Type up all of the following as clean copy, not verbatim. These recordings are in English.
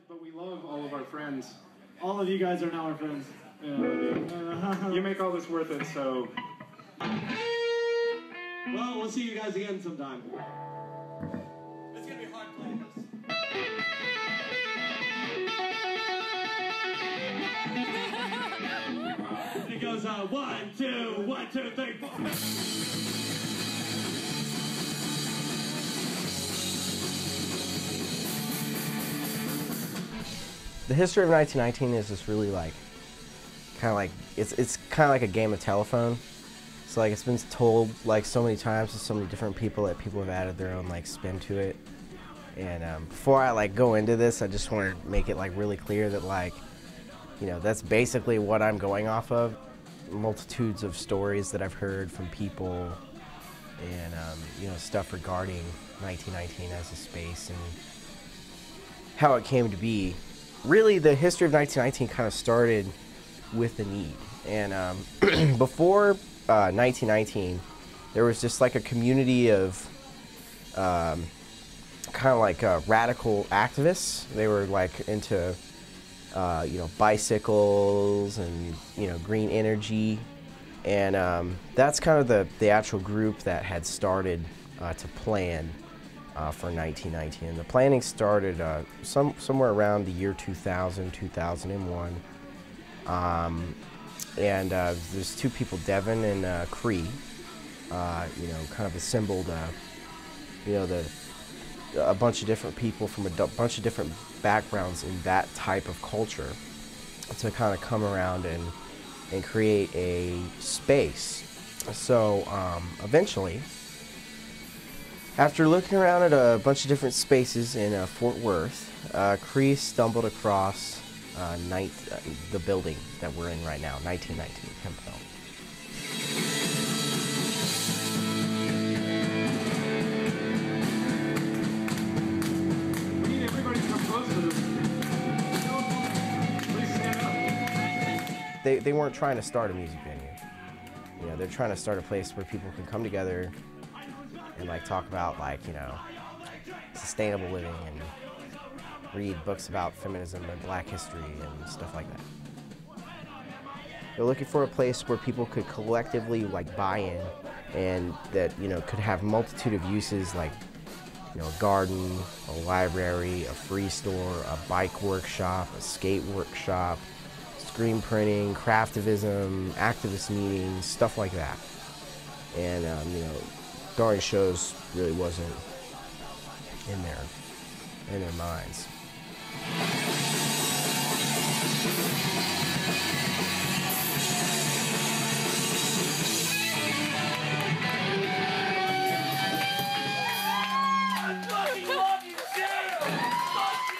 But we love all of our friends. All of you guys are now our friends. Yeah, you make all this worth it, so... Well, we'll see you guys again sometime. It's gonna be hard playing this. It goes 1, 2, 1, 2, 3, 4. The history of 1919 is just really like, kind of like, it's kind of like a game of telephone. So like it's been told like so many times to so many different people that people have added their own like spin to it. And before I like go into this, I just want to make it like really clear that like, you know, that's basically what I'm going off of. Multitudes of stories that I've heard from people and, you know, stuff regarding 1919 as a space and how it came to be. Really, the history of 1919 kind of started with the need. And before 1919, there was just like a community of kind of like radical activists. They were like into, you know, bicycles and, you know, green energy. And that's kind of the actual group that had started to plan for 1919. And the planning started somewhere around the year 2000, 2001. And there's two people, Devin and Cree, you know, kind of assembled, you know, a bunch of different people from a bunch of different backgrounds in that type of culture to kind of come around and create a space. So eventually, after looking around at a bunch of different spaces in Fort Worth, Cree stumbled across the building that we're in right now, 1919 Hemphill. We need everybody to come close to this. Please stand up. They weren't trying to start a music venue. You know, they're trying to start a place where people can come together and like talk about like, you know, sustainable living and read books about feminism and black history and stuff like that. They're looking for a place where people could collectively like buy in and that, you know, could have a multitude of uses like, you know, a garden, a library, a free store, a bike workshop, a skate workshop, screen printing, craftivism, activist meetings, stuff like that. And, you know, throwing shows really wasn't in their minds.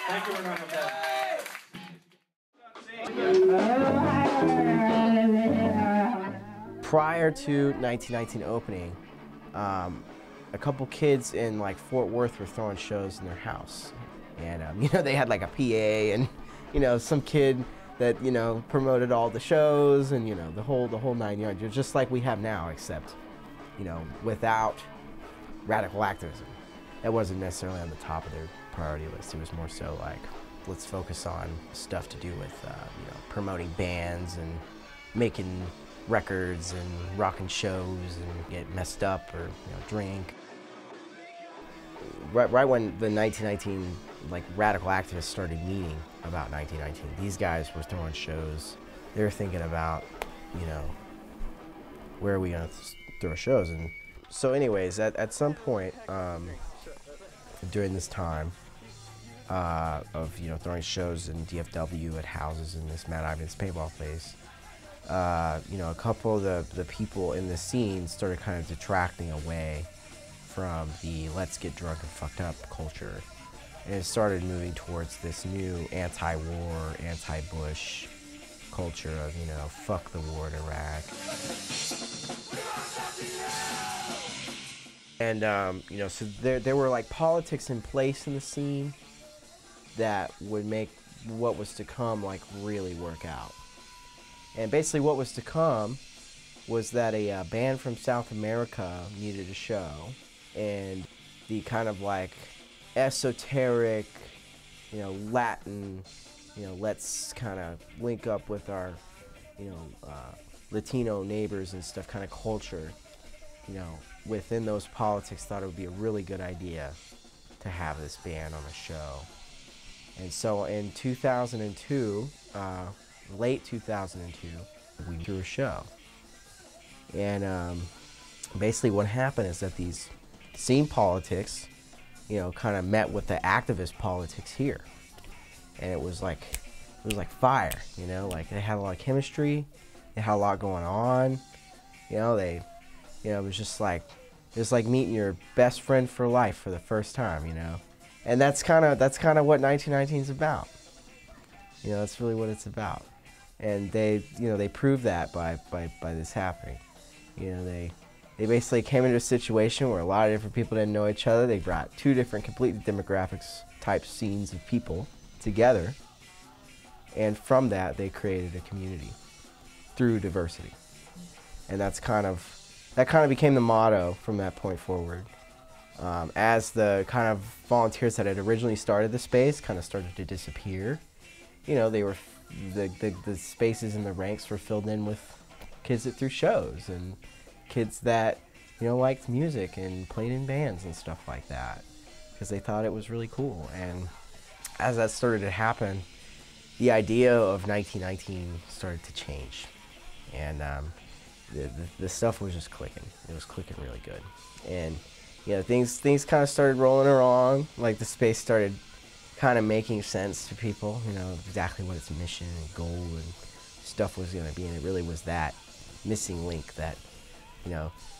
Thank you for round of applause. Prior to 1919 opening, a couple kids in like Fort Worth were throwing shows in their house. And, you know, they had like a PA and, you know, some kid that, you know, promoted all the shows and, you know, the whole 9 yards. You're just like we have now, except, you know, without radical activism. That wasn't necessarily on the top of their priority list. It was more so like, let's focus on stuff to do with, you know, promoting bands and making records and rocking shows and get messed up or, you know, drink. Right when the 1919 like radical activists started meeting about 1919, these guys were throwing shows. They were thinking about, you know, where are we gonna throw shows? And so anyways, at some point during this time of, you know, throwing shows in DFW at houses in this Mad Ivan's paintball place, you know, a couple of the people in the scene started kind of detracting away from the let's get drunk and fucked up culture. And it started moving towards this new anti-war, anti-Bush culture of, you know, fuck the war in Iraq. And, you know, so there were like politics in place in the scene that would make what was to come like really work out. And basically what was to come was that a band from South America needed a show, and the kind of like esoteric Latin, let's kind of link up with our, Latino neighbors and stuff, kind of culture, within those politics, thought it would be a really good idea to have this band on the show. And so in 2002, late 2002, we threw a show. And basically what happened is that these scene politics, kind of met with the activist politics here. And it was like fire, like they had a lot of chemistry, they had a lot going on, it was just like, meeting your best friend for life for the first time, and that's kind of what 1919 is about. That's really what it's about, and they proved that by this happening. They basically came into a situation where a lot of different people didn't know each other. They brought two different completely demographics type scenes of people together, and from that they created a community through diversity, and that kind of became the motto from that point forward. As the kind of volunteers that had originally started the space kind of started to disappear, they were the spaces in the ranks were filled in with kids that threw shows and kids that liked music and played in bands and stuff like that, because they thought it was really cool. And as that started to happen, the idea of 1919 started to change, and the stuff was just clicking. It was clicking really good, and things kind of started rolling along. Like the space started kind of making sense to people. Exactly what its mission and goal and stuff was going to be, and it really was that missing link that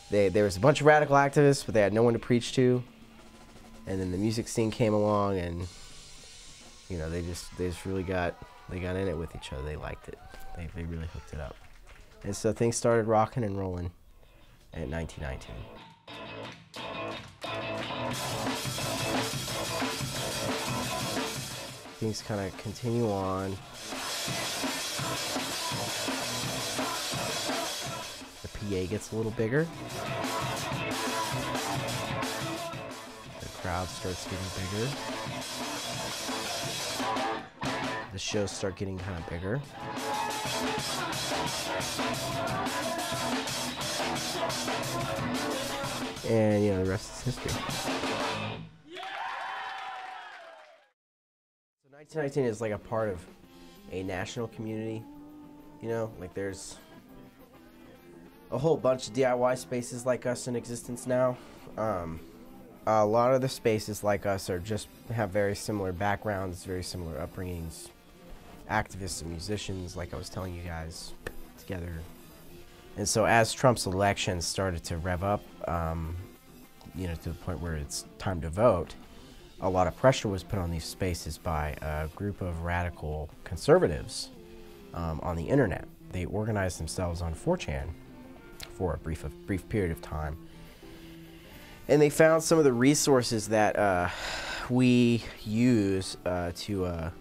there was a bunch of radical activists, but they had no one to preach to, and then the music scene came along, and they just really got in it with each other. They liked it. They really hooked it up. And so things started rocking and rolling at 1919. Things kind of continue on. The PA gets a little bigger. The crowd starts getting bigger. The shows start getting kind of bigger. And the rest is history. So 1919 is like a part of a national community. Like there's a whole bunch of DIY spaces like us in existence now. A lot of the spaces like us have very similar backgrounds, very similar upbringings. Activists and musicians, like I was telling you guys, together. And so as Trump's election started to rev up, to the point where it's time to vote, a lot of pressure was put on these spaces by a group of radical conservatives on the internet. They organized themselves on 4chan for a brief period of time. And they found some of the resources that we use to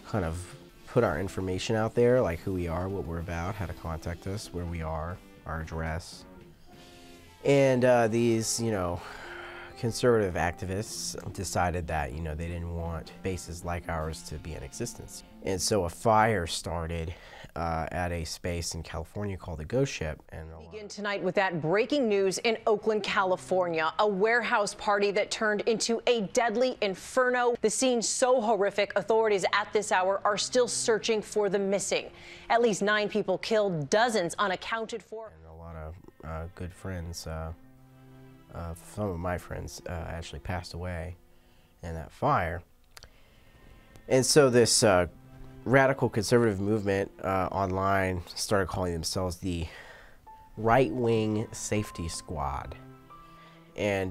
kind of put our information out there, like who we are, what we're about, how to contact us, where we are, our address. And these, conservative activists decided that, they didn't want spaces like ours to be in existence. And so a fire started at a space in California called the Ghost Ship. And begin tonight with that breaking news in Oakland, California, a warehouse party that turned into a deadly inferno. The scene so horrific, authorities at this hour are still searching for the missing. At least 9 people killed, dozens unaccounted for. And a lot of good friends, some of my friends actually passed away in that fire. And so this radical conservative movement online started calling themselves the Right-Wing Safety Squad. And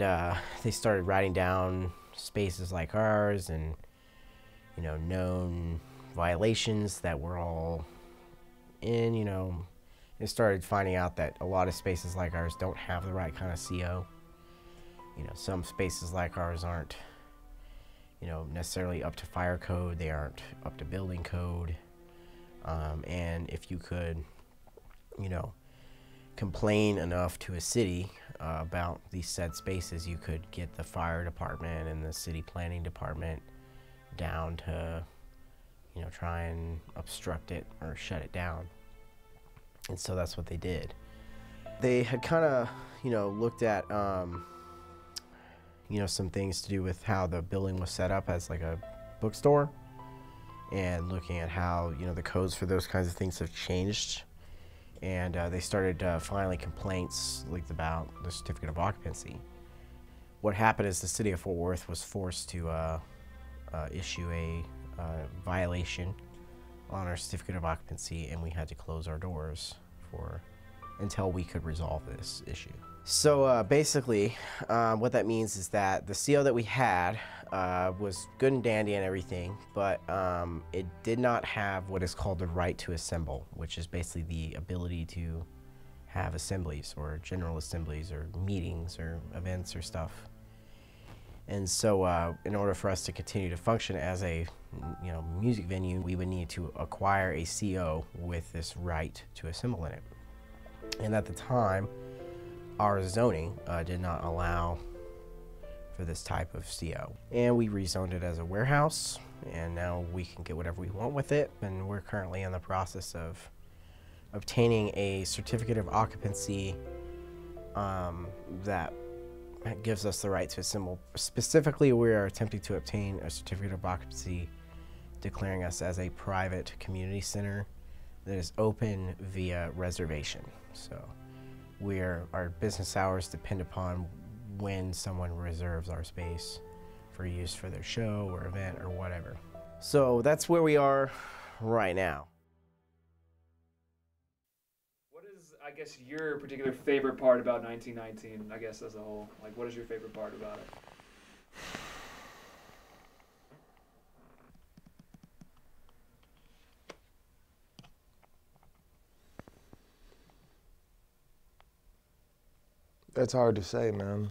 they started writing down spaces like ours and, known violations that we're all in, They started finding out that a lot of spaces like ours don't have the right kind of CO. Some spaces like ours aren't, necessarily up to fire code. They aren't up to building code. And if you could, complain enough to a city about these said spaces, you could get the fire department and the city planning department down to, you know, try and obstruct it or shut it down. And so that's what they did. They had kind of, you know, looked at, you know, some things to do with how the building was set up as like a bookstore, and looking at how, you know, the codes for those kinds of things have changed. And they started filing complaints like about the certificate of occupancy. What happened is the city of Fort Worth was forced to issue a violation on our certificate of occupancy, and we had to close our doors until we could resolve this issue. So basically, what that means is that the CO that we had was good and dandy and everything, but it did not have what is called the right to assemble, which is basically the ability to have assemblies or general assemblies or meetings or events or stuff. And so in order for us to continue to function as a, you know, music venue, we would need to acquire a CO with this right to assemble in it. And at the time, our zoning did not allow for this type of CO. And we rezoned it as a warehouse, and now we can get whatever we want with it. And we're currently in the process of obtaining a certificate of occupancy that gives us the right to assemble. Specifically, we are attempting to obtain a certificate of occupancy declaring us as a private community center that is open via reservation. So our business hours depend upon when someone reserves our space for use for their show or event or whatever. So that's where we are right now. What is, I guess, your particular favorite part about 1919, I guess, as a whole? Like, what is your favorite part about it? That's hard to say, man.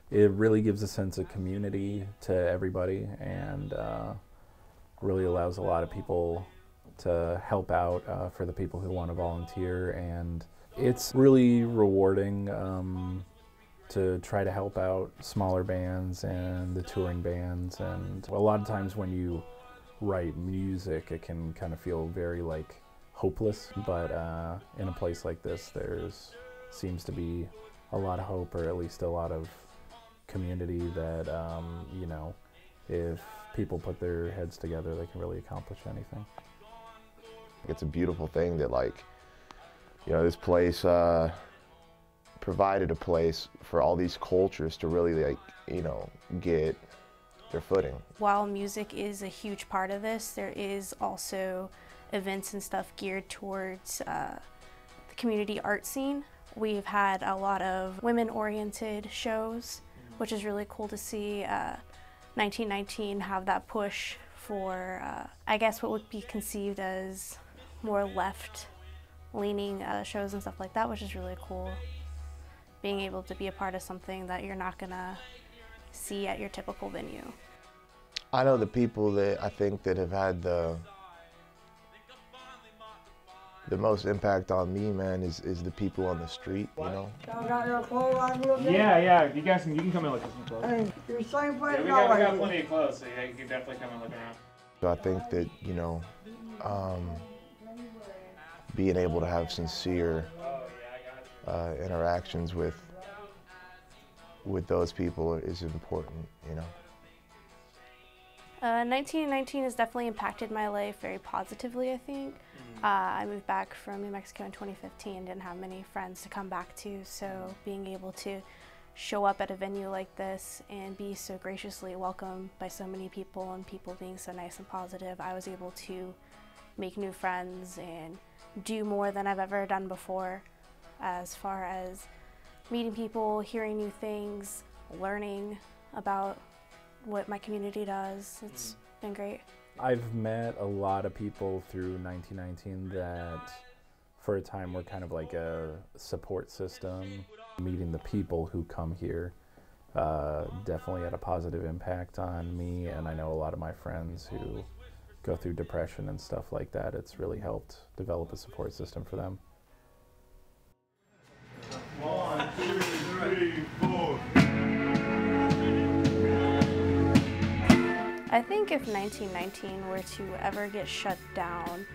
It really gives a sense of community to everybody, and really allows a lot of people to help out for the people who want to volunteer, and it's really rewarding to try to help out smaller bands and the touring bands. And a lot of times when you write music, it can kind of feel very like hopeless, but in a place like this seems to be a lot of hope, or at least a lot of community that you know, if people put their heads together, they can really accomplish anything. It's a beautiful thing that, like, you know, this place provided a place for all these cultures to really, like, you know, get their footing. While music is a huge part of this, there is also events and stuff geared towards the community art scene. We've had a lot of women-oriented shows, which is really cool to see 1919 have that push for, I guess, what would be conceived as more left-leaning shows and stuff like that, which is really cool. Being able to be a part of something that you're not gonna see at your typical venue. I know the people that I think that have had the most impact on me, man, is the people on the street, you know? Yeah, you can come and look at some clothes. Hey, you're saying Yeah, we got plenty of clothes, so yeah, you can definitely come and look around. So I think that, you know, being able to have sincere interactions with those people is important, you know? 1919 has definitely impacted my life very positively, I think. I moved back from New Mexico in 2015 and didn't have many friends to come back to, so being able to show up at a venue like this and be so graciously welcomed by so many people, and people being so nice and positive, I was able to make new friends and do more than I've ever done before, as far as meeting people, hearing new things, learning about what my community does. It's been great. I've met a lot of people through 1919 that for a time were kind of like a support system. Meeting the people who come here definitely had a positive impact on me, and I know a lot of my friends who go through depression and stuff like that. It's really helped develop a support system for them. 1, 2, 3, 4. I think if 1919 were to ever get shut down,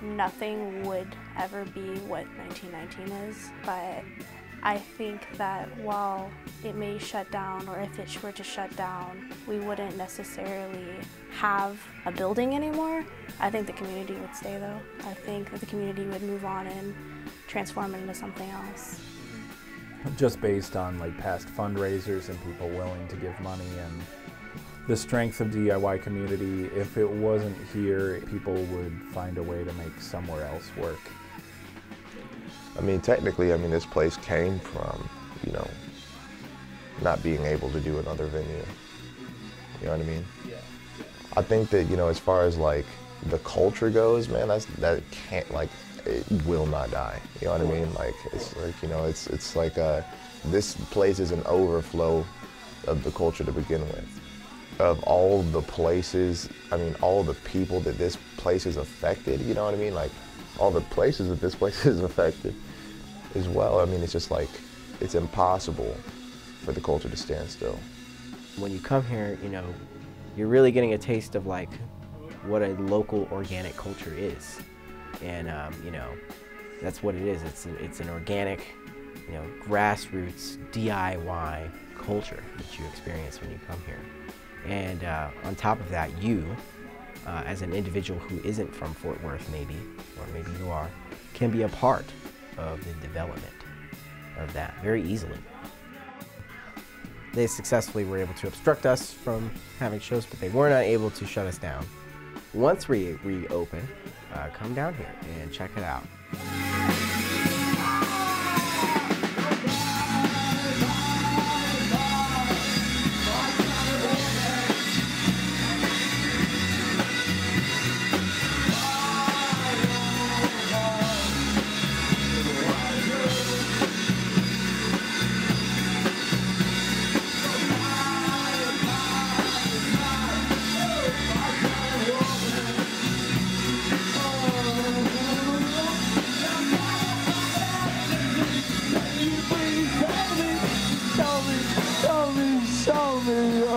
nothing would ever be what 1919 is, but I think that while it may shut down, or if it were to shut down, we wouldn't necessarily have a building anymore. I think the community would stay though. I think that the community would move on and transform it into something else. Just based on like past fundraisers and people willing to give money and the strength of DIY community, if it wasn't here, people would find a way to make somewhere else work. I mean, technically, I mean, this place came from, you know, not being able to do another venue. You know what I mean? Yeah. I think that, you know, as far as like the culture goes, man, that can't, like, it will not die. You know what I mean? Like, it's like, you know, it's like this place is an overflow of the culture to begin with. Of all the places, I mean, all the people that this place has affected, you know what I mean? Like, all the places that this place has affected as well. I mean, it's just like, it's impossible for the culture to stand still. When you come here, you know, you're really getting a taste of like what a local organic culture is. And, you know, that's what it is. It's an organic, you know, grassroots DIY culture that you experience when you come here. And on top of that, you, as an individual who isn't from Fort Worth maybe, or maybe you are, can be a part of the development of that very easily. They successfully were able to obstruct us from having shows, but they were not able to shut us down. Once we reopen, come down here and check it out. Show me.